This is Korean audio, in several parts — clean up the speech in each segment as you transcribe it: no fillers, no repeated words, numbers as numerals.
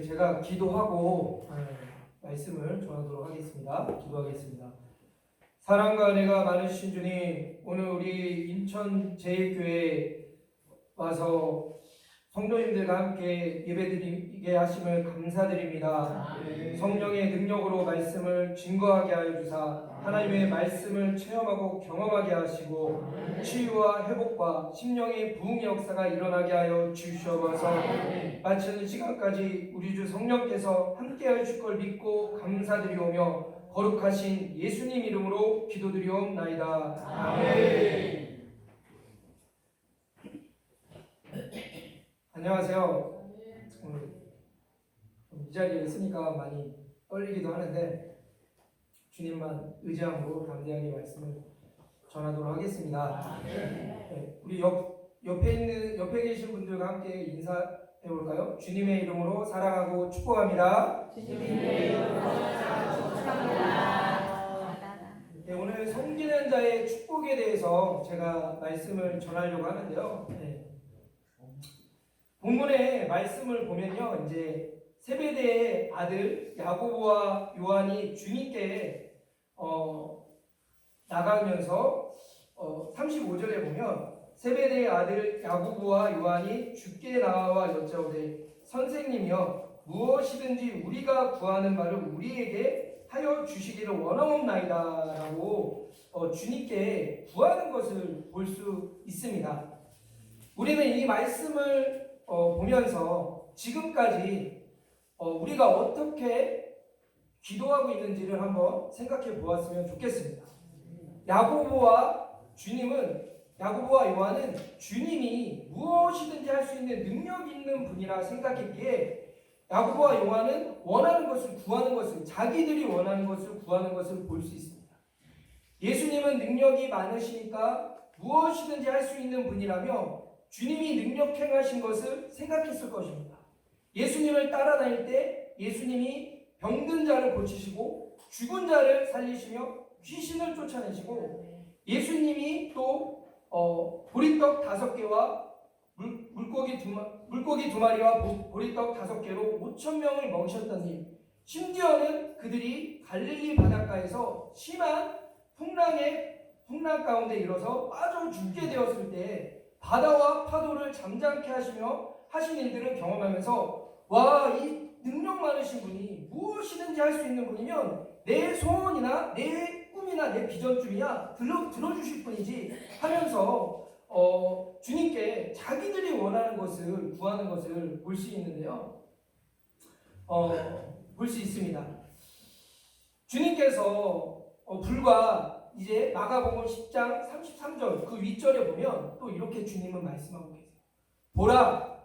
제가 기도하고 말씀을 전하도록 하겠습니다. 기도하겠습니다. 사랑과 은혜가 많으신 주님, 오늘 우리 인천 제일교회 와서 성도님들과 함께 예배드리게 하심을 감사드립니다. 성령의 능력으로 말씀을 증거하게 하여 주사 하나님의 말씀을 체험하고 경험하게 하시고 치유와 회복과 심령의 부흥의 역사가 일어나게 하여 주시옵소서. 마치는 시간까지 우리 주 성령께서 함께하여 주실 걸 믿고 감사드리오며 거룩하신 예수님 이름으로 기도드리옵나이다. 아멘. 안녕하세요. 이 자리에 있으니까 많이 떨리기도 하는데 주님만 의지함으로 담대하게 말씀을 전하도록 하겠습니다. 네, 우리 옆에 계신 분들과 함께 인사해 볼까요? 주님의 이름으로 사랑하고 축복합니다. 주님의 이름으로 사랑하고 축복합니다. 네, 오늘 섬기는 자의 축복에 대해서 제가 말씀을 전하려고 하는데요. 네. 본문의 말씀을 보면요, 이제 세베대의 아들 야고보와 요한이 주님께 나가면서 35절에 보면 세베대의 아들 야고보와 요한이 주께 나와 여짜오되 선생님이여 무엇이든지 우리가 구하는 바를 우리에게 하여 주시기를 원하옵나이다 라고 주님께 구하는 것을 볼 수 있습니다. 우리는 이 말씀을 보면서 지금까지 우리가 어떻게 기도하고 있는지를 한번 생각해 보았으면 좋겠습니다. 야고보와 요한은 주님이 무엇이든지 할 수 있는 능력 있는 분이라 생각했기에 야고보와 요한은 원하는 것을 구하는 것을 자기들이 원하는 것을 구하는 것을 볼 수 있습니다. 예수님은 능력이 많으시니까 무엇이든지 할 수 있는 분이라며 주님이 능력 행하신 것을 생각했을 것입니다. 예수님을 따라다닐 때 예수님이 병든 자를 고치시고 죽은 자를 살리시며 귀신을 쫓아내시고 예수님이 또 보리떡 5개와 물고기 2마리와 보리떡 5개로 5,000명을 먹이셨던 일, 심지어는 그들이 갈릴리 바닷가에서 심한 풍랑 가운데 일어서 빠져 죽게 되었을 때 바다와 파도를 잠잠케 하신 일들을 경험하면서 와, 이 능력 많으신 분이 무엇이든지 할 수 있는 분이면 내 소원이나 내 꿈이나 내 비전쯤이야 들어주실 분이지 하면서 주님께 자기들이 원하는 것을 구하는 것을 볼 수 있는데요. 볼 수 있습니다. 주님께서 불과 이제 마가복음 10장 33절 그 윗절에 보면 또 이렇게 주님은 말씀하고 계세요. 보라,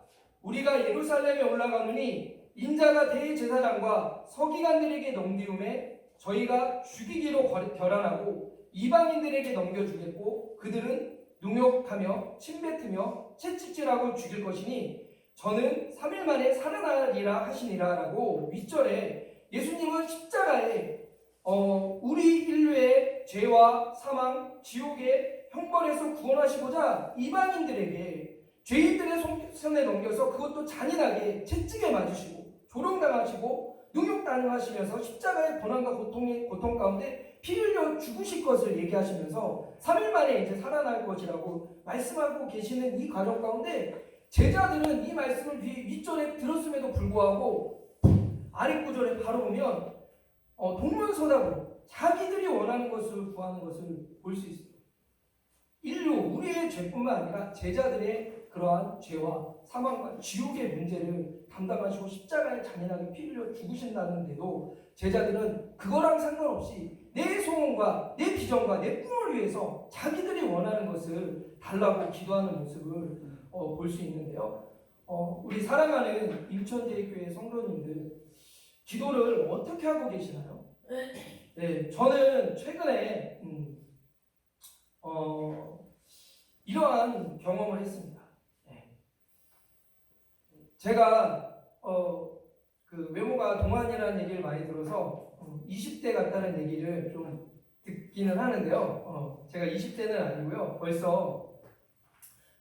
우리가 예루살렘에 올라가노니 인자가 대제사장과 서기관들에게 넘기움에 저희가 죽이기로 결단하고 이방인들에게 넘겨주겠고 그들은 능욕하며 침뱉으며 채찍질하고 죽일 것이니 저는 3일 만에 살아나리라 하시니라 라고 윗절에 예수님은 십자가에 우리 인류의 죄와 사망, 지옥의 형벌에서 구원하시고자 이방인들에게 죄인들의 손에 넘겨서 그것도 잔인하게 채찍에 맞으시고 조롱당하시고 능욕당하시면서 십자가의 고난과 고통 가운데 피 흘려 죽으실 것을 얘기하시면서 3일 만에 이제 살아날 것이라고 말씀하고 계시는 이 과정 가운데 제자들은 이 말씀을 윗절에 들었음에도 불구하고 아랫 구절에 바로 보면 동문서답으로 자기들이 원하는 것을 구하는 것을 볼 수 있습니다. 인류, 우리의 죄뿐만 아니라 제자들의 그러한 죄와 사망과 지옥의 문제를 담당하시고 십자가에 잔인하게 피 흘려 죽으신다는데도 제자들은 그거랑 상관없이 내 소원과 내 비전과 내 꿈을 위해서 자기들이 원하는 것을 달라고 기도하는 모습을 볼 수 있는데요. 우리 사랑하는 인천제일교회 성도님들 기도를 어떻게 하고 계시나요? 네, 저는 최근에 이러한 경험을 했습니다. 네. 제가 그 외모가 동안이라는 얘기를 많이 들어서 20대 같다는 얘기를 좀 듣기는 하는데요. 제가 20대는 아니고요. 벌써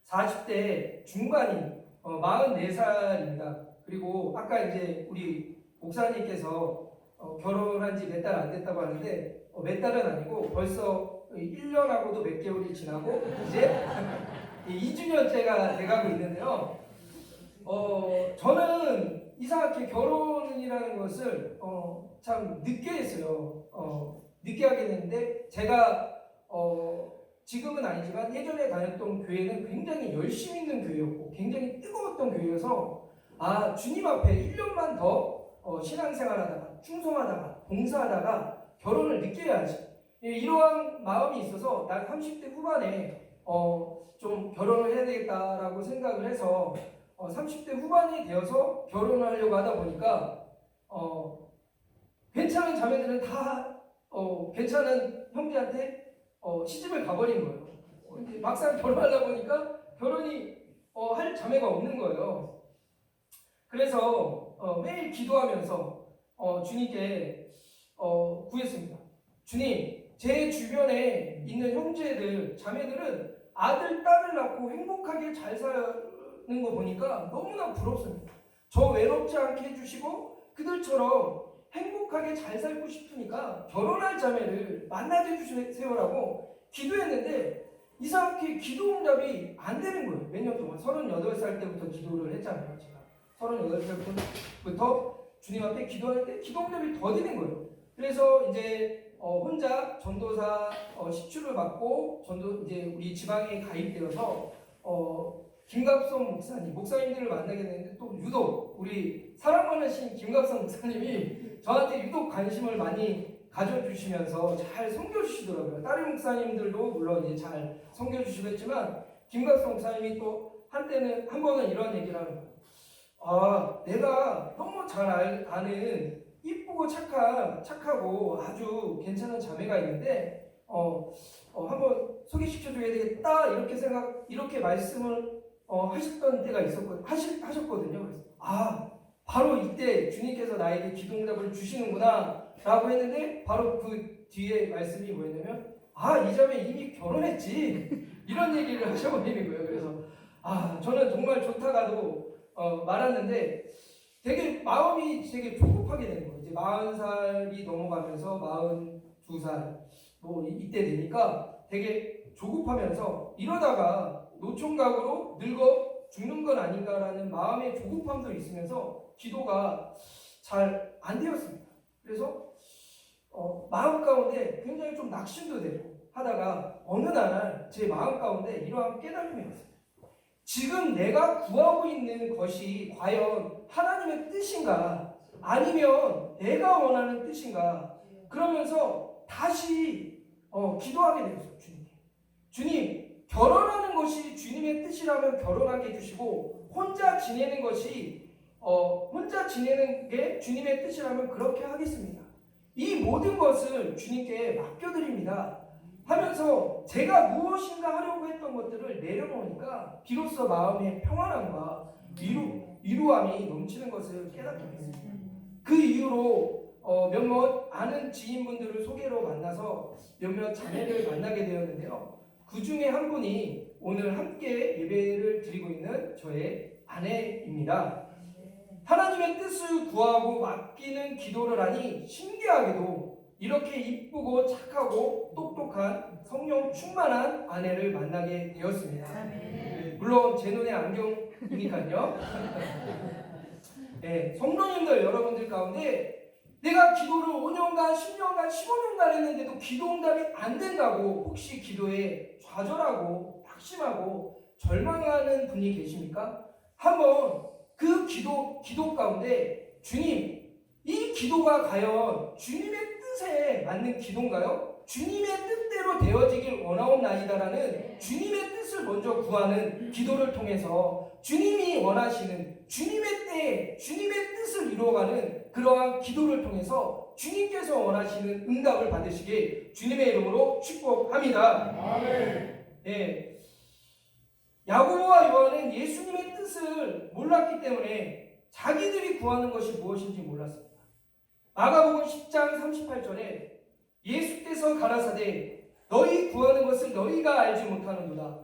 40대 중반인 44살입니다. 그리고 아까 이제 우리 목사님께서 결혼한 지 몇 달 안 됐다고 하는데 몇 달은 아니고 벌써 1년하고도 몇 개월이 지나고 이제 2주년째가 돼가고 있는데요. 저는 이상하게 결혼이라는 것을 참 늦게 했어요. 늦게 하게 됐는데 제가 지금은 아니지만 예전에 다녔던 교회는 굉장히 열심히 있는 교회였고 굉장히 뜨거웠던 교회여서 주님 앞에 1년만 더 신앙생활하다가 충성하다가 봉사하다가 결혼을 늦게 해야지 이러한 마음이 있어서 난 30대 후반에 좀 결혼을 해야 되겠다라고 생각을 해서 30대 후반이 되어서 결혼을 하려고 하다 보니까 괜찮은 자매들은 다 괜찮은 형제한테 시집을 가버린 거예요. 근데 막상 결혼하다 보니까 결혼이 할 자매가 없는 거예요. 그래서 매일 기도하면서 주님께 구했습니다. 주님, 제 주변에 있는 형제들, 자매들은 아들, 딸을 낳고 행복하게 잘 사는 거 보니까 너무나 부럽습니다. 저 외롭지 않게 해주시고 그들처럼 행복하게 잘 살고 싶으니까 결혼할 자매를 만나게 해주세요라고 기도했는데 이상하게 기도 응답이 안 되는 거예요. 몇 년 동안 38살 때부터 기도를 했잖아요. 제가 38살부터 주님 앞에 기도하는데 기도 응답이 더디는 거예요. 그래서 이제 혼자 전도사 10주를 받고 이제 우리 지방에 가입되어서 김갑성 목사님들을 만나게 되는데 또 유독 우리 사랑 많으신 김갑성 목사님이 저한테 유독 관심을 많이 가져주시면서 잘 섬겨주시더라고요. 다른 목사님들도 물론 이제 잘 섬겨주시고 했지만 김갑성 목사님이 또 한 번은 이런 얘기를 하는 거예요. 내가 너무 잘 아는 이쁘고 착하고 아주 괜찮은 자매가 있는데 한번 소개시켜줘야 되겠다 이렇게 말씀을 하셨던 때가 하셨거든요. 그래서 바로 이때 주님께서 나에게 기도 응답을 주시는구나 라고 했는데 바로 그 뒤에 말씀이 뭐였냐면 이 자매 이미 결혼했지 이런 얘기를 하셔버리는 거예요. 그래서 저는 정말 좋다가도 말았는데 되게 마음이 되게 조급하게 되는 거예요. 이제 40살이 넘어가면서 42살 뭐 이때 되니까 되게 조급하면서 이러다가 노총각으로 늙어 죽는 건 아닌가라는 마음의 조급함도 있으면서 기도가 잘 안 되었습니다. 그래서 마음 가운데 굉장히 좀 낙심도 되고 하다가 어느 날 제 마음 가운데 이러한 깨달음이 왔어요. 지금 내가 구하고 있는 것이 과연 하나님의 뜻인가 아니면 내가 원하는 뜻인가 그러면서 다시 기도하게 되었어요. 주님 결혼하는 것이 주님의 뜻이라면 결혼하게 해주시고 혼자 지내는 게 주님의 뜻이라면 그렇게 하겠습니다. 이 모든 것을 주님께 맡겨드립니다 하면서 제가 무엇인가 하려고 했던 것들을 내려놓으니까 비로소 마음의 평안함과 위로함이 넘치는 것을 깨닫게 됐습니다. 그 이후로 몇몇 아는 지인분들을 소개로 만나서 몇몇 자매를 만나게 되었는데요. 그 중에 한 분이 오늘 함께 예배를 드리고 있는 저의 아내입니다. 하나님의 뜻을 구하고 맡기는 기도를 하니 신기하게도 이렇게 이쁘고 착하고 똑똑한 성령 충만한 아내를 만나게 되었습니다. 물론 제 눈에 안경이니까요. 네, 성도님들 여러분들 가운데 내가 기도를 5년간, 10년간, 15년간 했는데도 기도 응답이 안 된다고 혹시 기도에 좌절하고 낙심하고 절망하는 분이 계십니까? 한번 그 기도 가운데 주님, 이 기도가 과연 주님의 뜻에 맞는 기도인가요? 주님의 뜻대로 되어지길 원하옵나이다라는 주님의 뜻을 먼저 구하는 기도를 통해서 주님이 원하시는 주님의 때에 주님의 뜻을 이루어가는 그러한 기도를 통해서 주님께서 원하시는 응답을 받으시길 주님의 이름으로 축복합니다. 아멘. 네. 야고보와 요한은 예수님의 뜻을 몰랐기 때문에 자기들이 구하는 것이 무엇인지 몰랐습니다. 마가복음 10장 38절에 예수께서 가라사대 너희 구하는 것을 너희가 알지 못하는도다.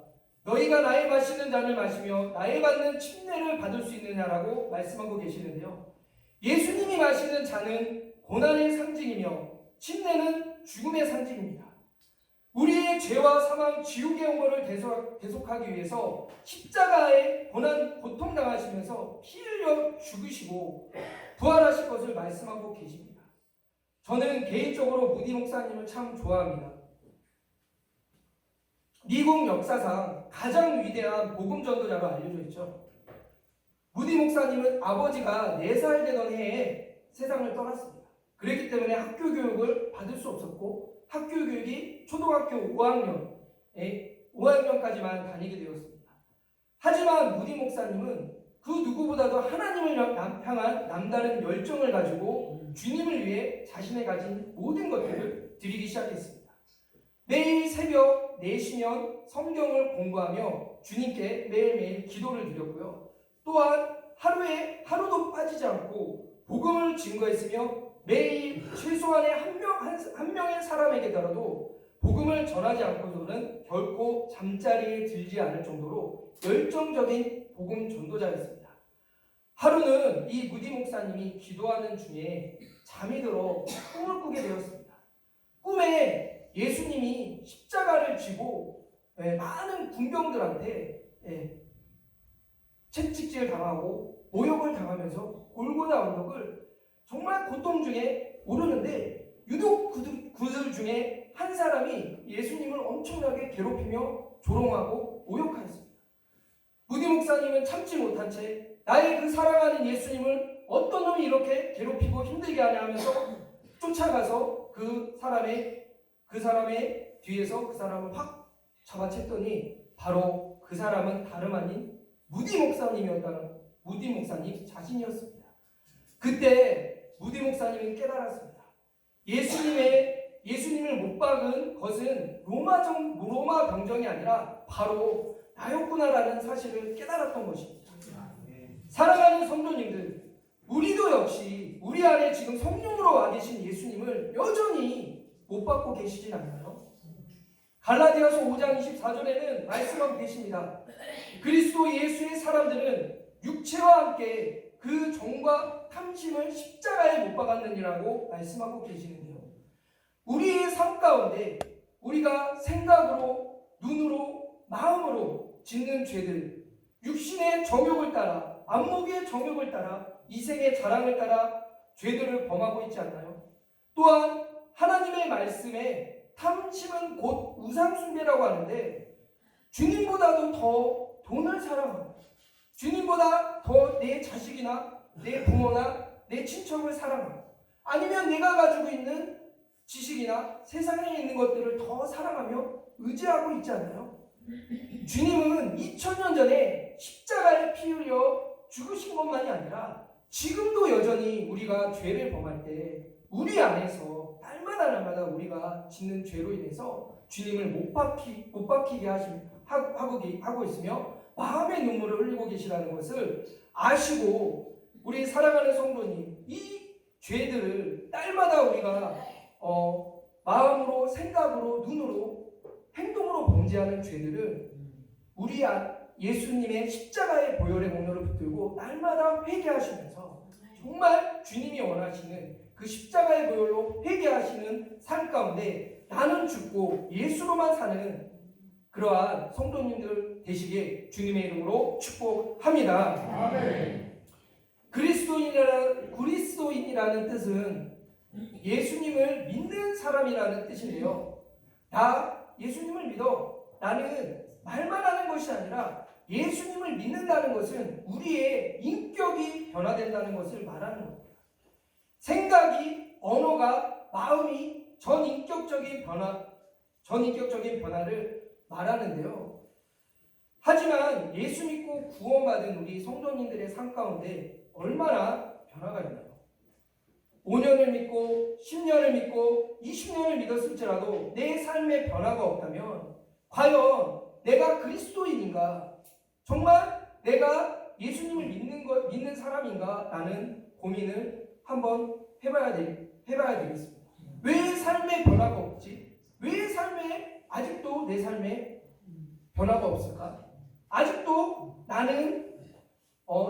너희가 나의 마시는 잔을 마시며 나의 받는 침례를 받을 수 있느냐라고 말씀하고 계시는데요. 예수님이 마시는 잔은 고난의 상징이며 침례는 죽음의 상징입니다. 우리의 죄와 사망, 지옥의 영혼을 대속하기 위해서 십자가에 고통 당하시면서 피 흘려 죽으시고 부활하실 것을 말씀하고 계십니다. 저는 개인적으로 무디 목사님을 참 좋아합니다. 미국 역사상 가장 위대한 복음 전도자로 알려져 있죠. 무디 목사님은 아버지가 4살 되던 해에 세상을 떠났습니다. 그렇기 때문에 학교 교육을 받을 수 없었고 학교 교육이 초등학교 5학년까지만 다니게 되었습니다. 하지만 무디 목사님은 그 누구보다도 하나님을 향한 남다른 열정을 가지고 주님을 위해 자신의 가진 모든 것들을 드리기 시작했습니다. 매일 새벽 4시면 성경을 공부하며 주님께 매일매일 기도를 드렸고요. 또한 하루도 빠지지 않고 복음을 증거했으며 매일 최소한의 한 명의 사람에게더라도 복음을 전하지 않고서는 결코 잠자리에 들지 않을 정도로 열정적인 복음 전도자였습니다. 하루는 이 무디 목사님이 기도하는 중에 잠이 들어 꿈을 꾸게 되었습니다. 꿈에 예수님이 십자가를 쥐고 많은 군병들한테 채찍질 당하고 모욕을 당하면서 골고다 언덕을 정말 고통 중에 오르는데 유독 그들 중에 한 사람이 예수님을 엄청나게 괴롭히며 조롱하고 모욕하였습니다. 무디 목사님은 참지 못한 채 나의 그 사랑하는 예수님을 어떤 놈이 이렇게 괴롭히고 힘들게 하냐 하면서 쫓아가서 그 사람의 뒤에서 그 사람을 확 잡아챘더니 바로 그 사람은 다름 아닌 무디 목사님 자신이었습니다. 그때 무디 목사님은 깨달았습니다. 예수님을 못 박은 것은 로마 병정이 아니라 바로 나였구나라는 사실을 깨달았던 것입니다. 사랑하는 성도님들, 우리도 역시 우리 안에 지금 성령으로 와 계신 예수님을 여전히 못 받고 계시진 않나요? 갈라디아서 5장 24절에는 말씀하고 계십니다. 그리스도 예수의 사람들은 육체와 함께 그 정과 탐심을 십자가에 못 박았느니라고 말씀하고 계시는데요. 우리의 삶 가운데 우리가 생각으로, 눈으로, 마음으로 짓는 죄들, 육신의 정욕을 따라, 안목의 정욕을 따라, 이생의 자랑을 따라 죄들을 범하고 있지 않나요? 또한 하나님의 말씀에 탐심은 곧 우상숭배라고 하는데 주님보다도 더 돈을 사랑하고 주님보다 더 내 자식이나 내 부모나 내 친척을 사랑하고 아니면 내가 가지고 있는 지식이나 세상에 있는 것들을 더 사랑하며 의지하고 있지 않나요? 주님은 2000년 전에 십자가에 피 흘려 죽으신 것만이 아니라 지금도 여전히 우리가 죄를 범할 때 우리 안에서 날마다 우리가 짓는 죄로 인해서 주님을 못 박히게 하고 있으며 마음의 눈물을 흘리고 계시다는 것을 아시고 우리 사랑하는 성도님, 이 죄들을 날마다 우리가 마음으로, 생각으로, 눈으로, 행동으로 범죄하는 죄들을 우리 예수님의 십자가의 보혈의 공로를 붙들고 날마다 회개하시면서 정말 주님이 원하시는 그 십자가의 보혈로 회개하시는 삶 가운데 나는 죽고 예수로만 사는 그러한 성도님들 되시길 주님의 이름으로 축복합니다. 아멘. 그리스도인이라는 뜻은 예수님을 믿는 사람이라는 뜻인데요. 나 예수님을 믿어. 나는 말만 하는 것이 아니라 예수님을 믿는다는 것은 우리의 인격이 변화된다는 것을 말하는 겁니다. 생각이, 언어가, 마음이 전인격적인 변화를 말하는데요. 하지만 예수 믿고 구원받은 우리 성도님들의 삶 가운데 얼마나 변화가 있나요? 5년을 믿고 10년을 믿고 20년을 믿었을지라도 내 삶에 변화가 없다면 과연 내가 그리스도인인가? 정말 내가 예수님을 믿는 사람인가? 라는 고민을 한번 해봐야 되겠습니다. 왜 삶에 변화가 없지? 왜 아직도 내 삶에 변화가 없을까? 아직도 나는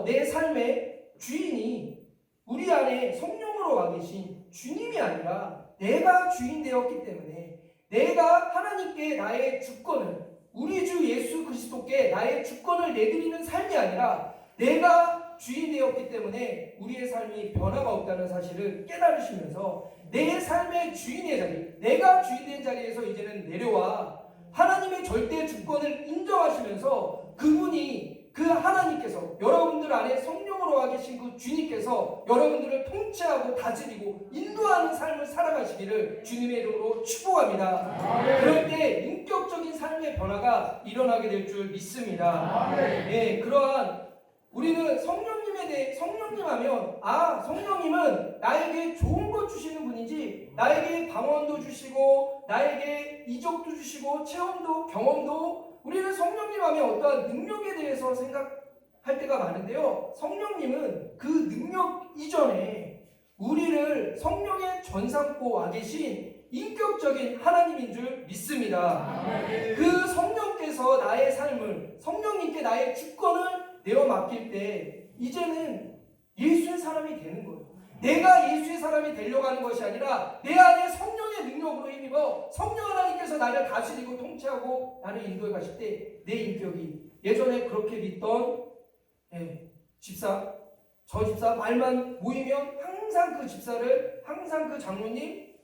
내 삶의 주인이 우리 안에 성령으로 와 계신 주님이 아니라 내가 주인 되었기 때문에 내가 하나님께 나의 주권을, 우리 주 예수 그리스도께 나의 주권을 내드리는 삶이 아니라 내가 주인 되었기 때문에 우리의 삶이 변화가 없다는 사실을 깨달으시면서 내 삶의 주인의 자리, 내가 주인된 자리에서 이제는 내려와 하나님의 절대 주권을 인정하시면서 그분이, 그 하나님께서, 여러분들 안에 성령으로 와 계신 그 주님께서 여러분들을 통치하고 다스리고 인도하는 삶을 살아가시기를 주님의 이름으로 축복합니다. 그럴 때 인격적인 삶의 변화가 일어나게 될 줄 믿습니다. 예, 그러한 우리는 성령님에 대해, 성령님 하면 성령님은 나에게 좋은 것 주시는 분이지 나에게 방언도 주시고 나에게 이적도 주시고 체험도 경험도, 우리는 성령님 하면 어떠한 능력에 대해서 생각할 때가 많은데요, 성령님은 그 능력 이전에 우리를 성령의 전삼고 와 계신 인격적인 하나님인 줄 믿습니다. 그 성령께서 나의 삶을, 성령님께 나의 주권을 내어 맡길 때 이제는 예수의 사람이 되는 거예요. 내가 예수의 사람이 되려고 하는 것이 아니라 내 안에 성령의 능력으로 힘입어 성령 하나님께서 나를 다스리고 통치하고 나를 인도해 가실 때 내 인격이 예전에 그렇게 믿던 집사, 저 집사 말만 모이면 항상 그 집사를, 항상 그 장로님,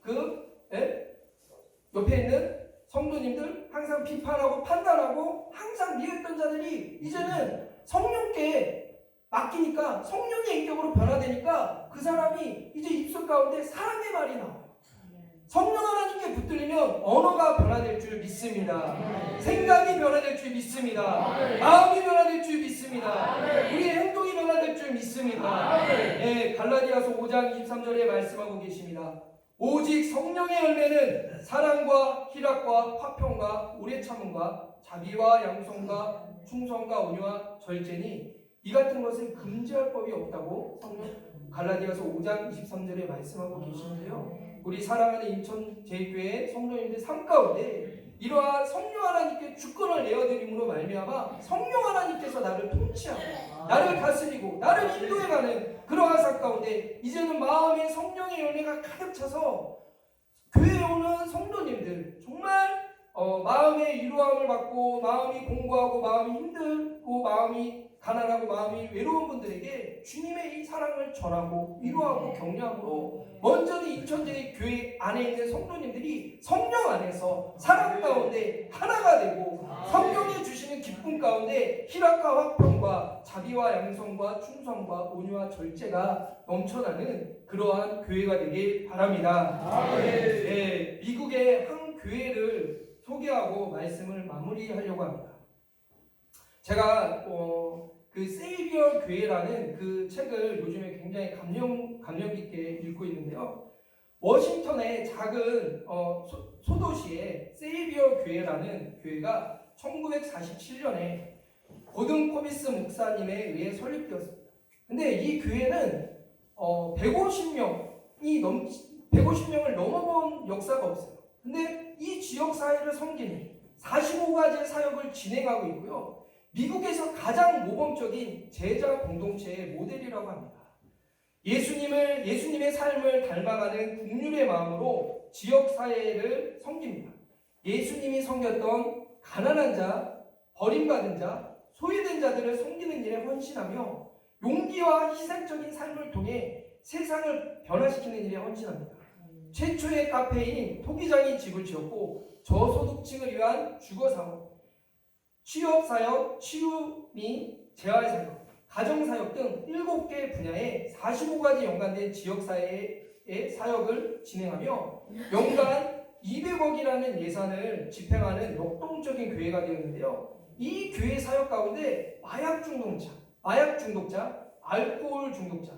옆에 있는 성도님들 항상 비판하고 판단하고 항상 미했던 자들이 이제는 성령께 맡기니까, 성령의 인격으로 변화되니까 그 사람이 이제 입술 가운데 사랑의 말이 나와요. 성령 하나님께 붙들리면 언어가 변화될 줄 믿습니다. 생각이 변화될 줄 믿습니다. 마음이 변화될 줄 믿습니다. 우리의 행동이 변화될 줄 믿습니다. 갈라디아서 5장 23절에 말씀하고 계십니다. 오직 성령의 열매는 사랑과 희락과 화평과 오래 참음과 자비와 양성과 충성과 온유와 절제니 이 같은 것은 금지할 법이 없다고 성령 갈라디아서 5장 23절에 말씀하고 계시는데요, 우리 사랑하는 인천 제일교회 성도님들 삶 가운데 이러한 성령 하나님께 주권을 내어드림으로 말미암아 성령 하나님께서 나를 통치하고 나를 다스리고 나를 인도해가는 그러한 삶 가운데 이제는 마음에 성령의 열매가 가득 차서 교회에 오는 성도님들 정말 마음의 위로함을 받고 마음이 공고하고 마음이 힘들고 마음이 가난하고 마음이 외로운 분들에게 주님의 이 사랑을 전하고 위로하고 격려함으로 먼저는 인천제의 교회 안에 있는 성도님들이 성령 안에서 사랑 가운데 하나가 되고 성령이 주시는 기쁨 가운데 희락과 화평과 자비와 양성과 충성과 온유와 절제가 넘쳐나는 그러한 교회가 되길 바랍니다. 미국의 한 교회를 소개하고 말씀을 마무리하려고 합니다. 제가 그 세이비어 교회라는 그 책을 요즘에 굉장히 감명 깊게 읽고 있는데요, 워싱턴의 작은 소도시에 세이비어 교회라는 교회가 1947년에 고든 코비스 목사님에 의해 설립되었습니다. 근데 이 교회는 150명을 넘어본 역사가 없어요. 근데 이 지역 사회를 섬기는 45가지의 사역을 진행하고 있고요, 미국에서 가장 모범적인 제자 공동체의 모델이라고 합니다. 예수님의 삶을 닮아가는 국률의 마음으로 지역 사회를 섬깁니다. 예수님이 섬겼던 가난한 자, 버림받은 자, 소외된 자들을 섬기는 일에 헌신하며 용기와 희생적인 삶을 통해 세상을 변화시키는 일에 헌신합니다. 최초의 카페인 토기장이 집을 지었고 저소득층을 위한 주거사업, 취업사역, 치유 및 재활사역, 가정사역 등 7개 분야에 45가지 연관된 지역사회의 사역을 진행하며 연간 200억이라는 예산을 집행하는 역동적인 교회가 되었는데요, 이 교회 사역 가운데 마약 중독자, 알코올 중독자,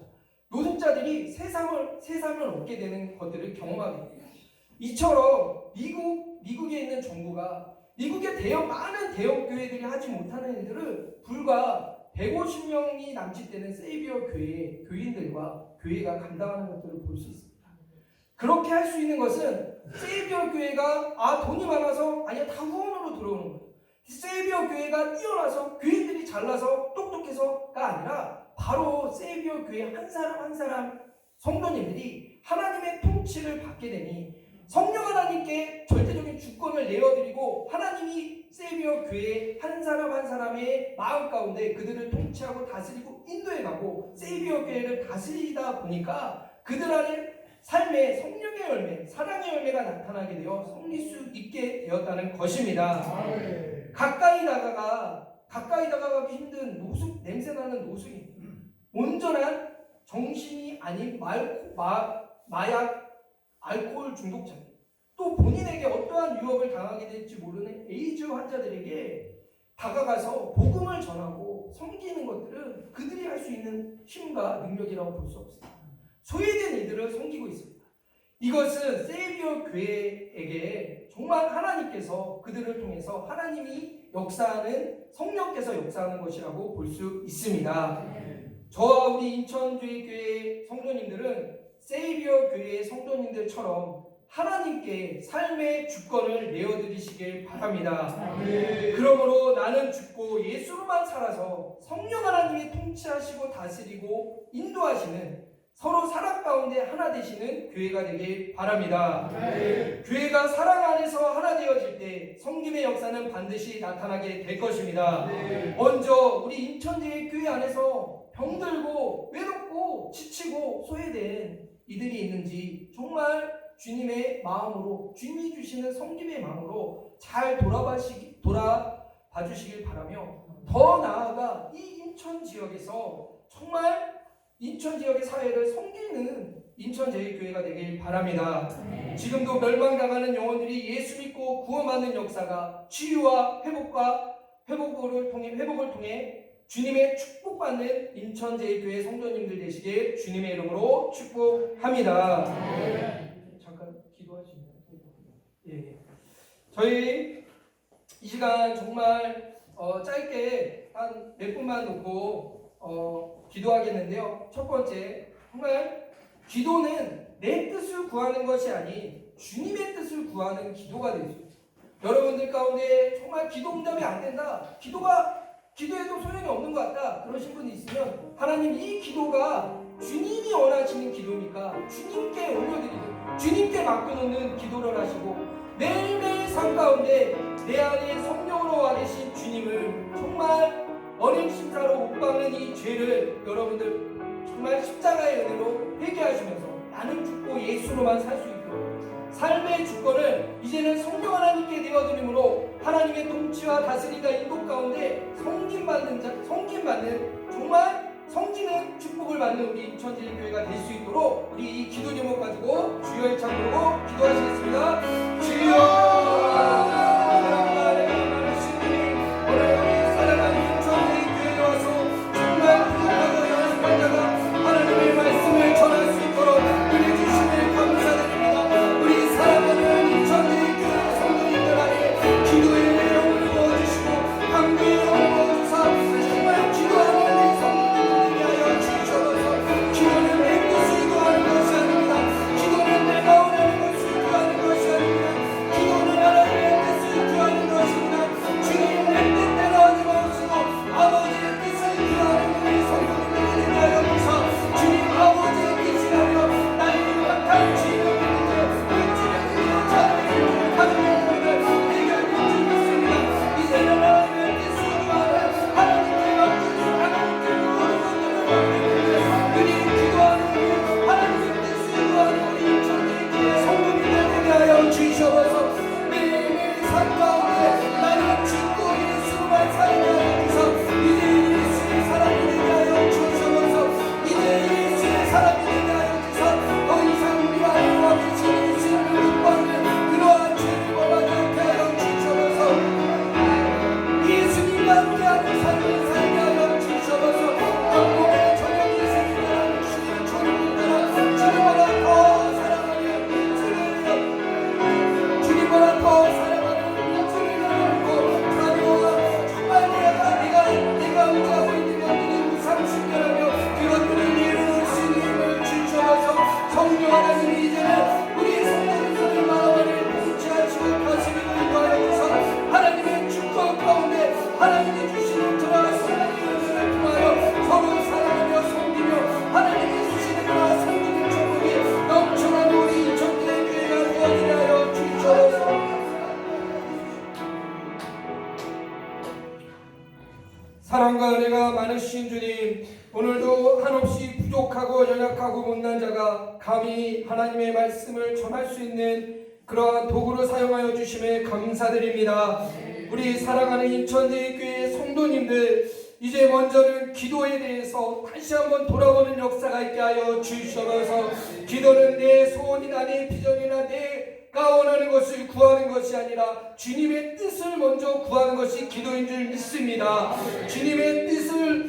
노숙자들이 세상을 얻게 되는 것들을 경험하게 됩니다. 이처럼 미국에 있는 정부가 미국의 많은 대형 교회들이 하지 못하는 일들을 불과 150명이 남짓되는 세이비어 교회의 교인들과 교회가 감당하는 것들을 볼 수 있습니다. 그렇게 할 수 있는 것은 세이비어 교회가 돈이 많아서 아니야 다 후원으로 들어오는 거예요. 세이비어 교회가 뛰어나서 교인들이 잘나서 똑똑해서가 아니라 바로 세이비어 교회 한 사람 한 사람 성도님들이 하나님의 통치를 받게 되니 성령 하나님께 절대적인 주권을 내어드리고 하나님이 세이비어 교회 한 사람 한 사람의 마음 가운데 그들을 통치하고 다스리고 인도해가고 세이비어 교회를 다스리다 보니까 그들 안에 삶의 성령의 열매, 사랑의 열매가 나타나게 되어 성릴 수 있게 되었다는 것입니다. 가까이 다가가기 힘든 노숙, 냄새나는 노숙인, 온전한 정신이 아닌 마약, 알코올 중독자, 또 본인에게 어떠한 유혹을 당하게 될지 모르는 에이즈 환자들에게 다가가서 복음을 전하고 섬기는 것들은 그들이 할 수 있는 힘과 능력이라고 볼 수 없습니다. 소외된 이들을 섬기고 있습니다. 이것은 세이비어 교회에게 정말 하나님께서 그들을 통해서 하나님이 역사하는 성령께서 역사하는 것이라고 볼 수 있습니다. 저와 우리 인천주의교회 성도님들은 세이비어 교회의 성도님들처럼 하나님께 삶의 주권을 내어드리시길 바랍니다. 그러므로 나는 죽고 예수로만 살아서 성령 하나님이 통치하시고 다스리고 인도하시는 서로 사랑 가운데 하나 되시는 교회가 되길 바랍니다. 교회가 사랑 안에서 하나 되어질 때 섬김의 역사는 반드시 나타나게 될 것입니다. 먼저 우리 인천제의 교회 안에서 병들고 외롭고 지치고 소외된 이들이 있는지 정말 주님의 마음으로, 주님이 주시는 섬김의 마음으로 잘 돌아봐 주시길 바라며, 더 나아가 이 인천 지역에서 정말 인천 지역의 사회를 섬기는 인천제일교회가 되길 바랍니다. 지금도 멸망당하는 영혼들이 예수 믿고 구원받는 역사가 치유와 회복을 통해 주님의 축복받는 인천제일교회 성도님들 되시길 주님의 이름으로 축복합니다. 잠깐 기도할 수 있나요? 예. 저희 이 시간 정말 짧게 한 몇 분만 놓고 기도하겠는데요. 첫 번째, 정말 기도는 내 뜻을 구하는 것이 아닌 주님의 뜻을 구하는 기도가 될 수 있어요. 여러분들 가운데 정말 기도 응답이 안 된다, 기도해도 소용이 없는 것 같다 그러신 분이 있으면, 하나님 이 기도가 주님이 원하시는 기도니까 주님께 올려드리는, 주님께 맡겨놓는 기도를 하시고 매일매일 삶 가운데 내 안에 성령으로 와 계신 주님을 정말 어린 십자로 못 박는 이 죄를 여러분들 정말 십자가의 은혜로 회개하시면서 나는 죽고 예수로만 살 수 있도록 삶의 주권을 이제는 성령 하나님께 내어드림으로 하나님의 통치와 다스리가 인도 가운데 섬김받는 정말 섬기는 축복을 받는 우리 인천제일교회가 될 수 있도록 우리 이 기도 제목 가지고 주여의 창 부르고 기도하시겠습니다. 주여, 하나님의 말씀을 전할 수 있도록 은혜 주심을 감사드립니다. 우리 사랑하는 인천제일교회 성도님들 안에 기도의 영을 부어주시고 강구의 영을 부어주사 정말 기도하는 우리 성도님들이 하여 주셔서, 기도는 내 뜻을 구하는 것이 아닙니다. 기도는 내가 원하는 것을 구하는 것이 아닙니다. 기도는 악하고 못난 자가 감히 하나님의 말씀을 전할 수 있는 그러한 도구로 사용하여 주심에 감사드립니다. 우리 사랑하는 인천대교회 성도님들, 이제 먼저는 기도에 대해서 다시 한번 돌아보는 역사가 있게 하여 주시옵소서. 기도는 내 소원이나 내 비전이나 내가 원하는 것을 구하는 것이 아니라 주님의 뜻을 먼저 구하는 것이 기도인 줄 믿습니다. 주님의 뜻을